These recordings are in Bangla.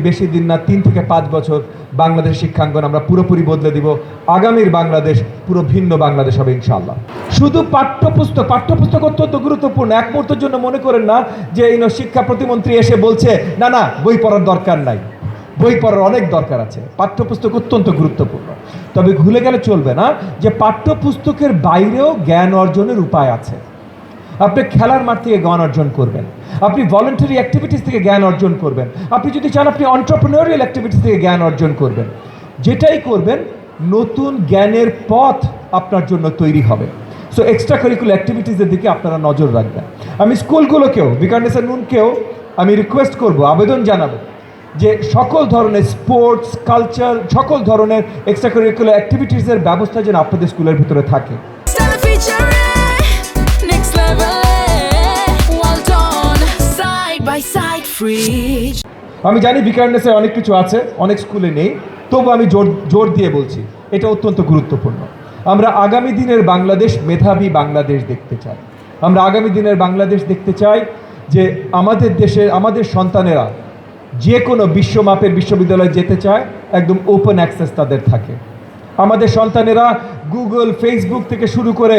বেশি দিন না, 3 থেকে 5 বছর বাংলাদেশ শিক্ষাঙ্গন আমরা পুরোপুরি বদলে দিব। আগামীর বাংলাদেশ পুরো ভিন্ন বাংলাদেশ হবে ইনশাআল্লাহ। শুধু পাঠ্যপুস্তক অত্যন্ত গুরুত্বপূর্ণ। এক মুহূর্তের জন্য মনে করেন না যে শিক্ষা প্রতিমন্ত্রী এসে বলছে না না বই পড়ার দরকার নাই। বই পড়ার অনেক দরকার আছে, পাঠ্যপুস্তক অত্যন্ত গুরুত্বপূর্ণ। তবে ভুলে গেলে চলবে না যে পাঠ্যপুস্তকের বাইরেও জ্ঞান অর্জনের উপায় আছে। আপনি খেলার মাঠ থেকে জ্ঞান অর্জন করবেন, আপনি ভলেন্টারি অ্যাক্টিভিটিস থেকে জ্ঞান অর্জন করবেন, আপনি যদি চান আপনি এন্টারপ্রেনিউরিয়াল অ্যাক্টিভিটিস থেকে জ্ঞান অর্জন করবেন। যেটাই করবেন নতুন জ্ঞানের পথ আপনার জন্য তৈরি হবে। সো এক্সট্রা কারিকুলার অ্যাক্টিভিটিসের দিকে আপনারা নজর রাখবেন। আমি স্কুলগুলোকেও, বিকারনেসা নুনকেও আমি রিকোয়েস্ট করব, আবেদন জানাবো যে সকল ধরনের স্পোর্টস, কালচার, সকল ধরনের এক্সট্রা কারিকুলার অ্যাক্টিভিটিসের ব্যবস্থা যেন আপনাদের স্কুলের ভিতরে থাকে। আমি জানি বিকারনেসে অনেক কিছু আছে, অনেক স্কুলে নেই, তবু আমি জোর দিয়ে বলছি এটা অত্যন্ত গুরুত্বপূর্ণ। আমরা আগামী দিনের বাংলাদেশ মেধাবী বাংলাদেশ দেখতে চাই। আমরা আগামী দিনের বাংলাদেশ দেখতে চাই যে আমাদের দেশের আমাদের সন্তানেরা যে কোনো বিশ্বমাপের বিশ্ববিদ্যালয়ে যেতে চায়, একদম ওপেন অ্যাক্সেস তাদের থাকে। আমাদের সন্তানেরা গুগল, ফেসবুক থেকে শুরু করে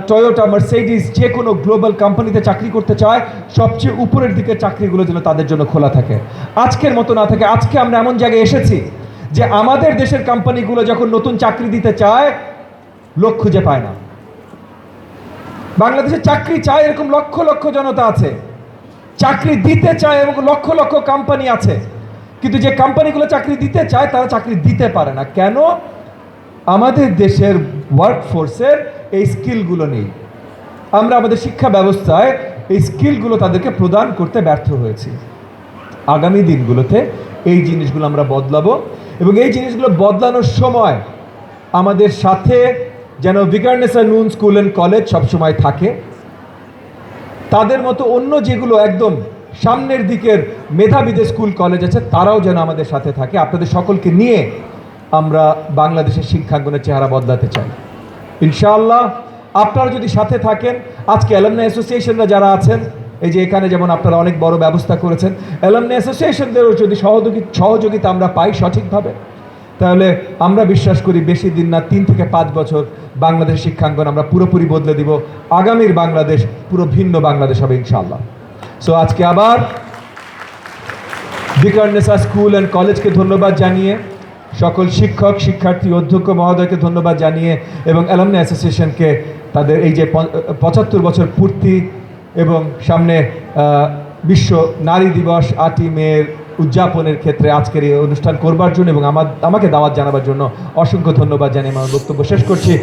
টয়োটা, মার্সিডিজ যে কোনো গ্লোবাল কোম্পানিতে চাকরি করতে চায়, সবচেয়ে উপরের দিকে চাকরিগুলো যেন তাদের জন্য খোলা থাকে, আজকের মতো না থাকে। আজকে আমরা এমন জায়গায় এসেছি যে আমাদের দেশের কোম্পানিগুলো যখন নতুন চাকরি দিতে চায় লোক খুঁজে পায় না। বাংলাদেশে চাকরি চায় এরকম লক্ষ লক্ষ জনতা আছে, চাকরি দিতে চায় এবং লক্ষ লক্ষ কোম্পানি আছে, কিন্তু যে কোম্পানিগুলো চাকরি দিতে চায় তারা চাকরি দিতে পারে না। কেন? আমাদের দেশের ওয়ার্কফোর্সের এই স্কিলগুলো নেই। আমরা আমাদের শিক্ষা ব্যবস্থায় এই স্কিলগুলো তাদেরকে প্রদান করতে ব্যর্থ হয়েছি। আগামী দিনগুলোতে এই জিনিসগুলো আমরা বদলাবো এবং এই জিনিসগুলো বদলানোর সময় আমাদের সাথে যেন বিকারনেসা নুন স্কুল অ্যান্ড কলেজ সবসময় থাকে। তাদের মতো অন্য যেগুলো একদম সামনের দিকের মেধাবীদের স্কুল কলেজ আছে তারাও যেন আমাদের সাথে থাকে। আপনাদের সকলকে নিয়ে আমরা বাংলাদেশের শিক্ষাঙ্গনের চেহারা বদলাতে চাই ইনশাআল্লাহ। আপনারা যদি সাথে থাকেন, আজকে অ্যালামনাই অ্যাসোসিয়েশনরা যারা আছেন, এই যে এখানে যেমন আপনারা অনেক বড় ব্যবস্থা করেছেন, অ্যালামনাই অ্যাসোসিয়েশনদেরও যদি সহযোগিতা আমরা পাই সঠিকভাবে, তাহলে আমরা বিশ্বাস করি বেশি দিন না, 3 থেকে 5 বছর বাংলাদেশ শিক্ষাঙ্গন আমরা পুরোপুরি বদলে দিব। আগামীর বাংলাদেশ পুরো ভিন্ন বাংলাদেশ হবে ইনশাআল্লাহ। সো আজকে আবার বিকারনেসা স্কুল অ্যান্ড কলেজকে ধন্যবাদ জানিয়ে, সকল শিক্ষক, শিক্ষার্থী, অধ্যক্ষ মহোদয়কে ধন্যবাদ জানিয়ে এবং অ্যালামনাই অ্যাসোসিয়েশনকে তাদের এই যে 75 বছর পূর্তি এবং সামনে বিশ্ব নারী দিবস 8ই মে উদযাপনের ক্ষেত্রে আজকের এই অনুষ্ঠান করবার জন্য এবং আমাকে দাওয়াত জানাবার জন্য অসংখ্য ধন্যবাদ জানিয়ে আমার বক্তব্য শেষ করছি।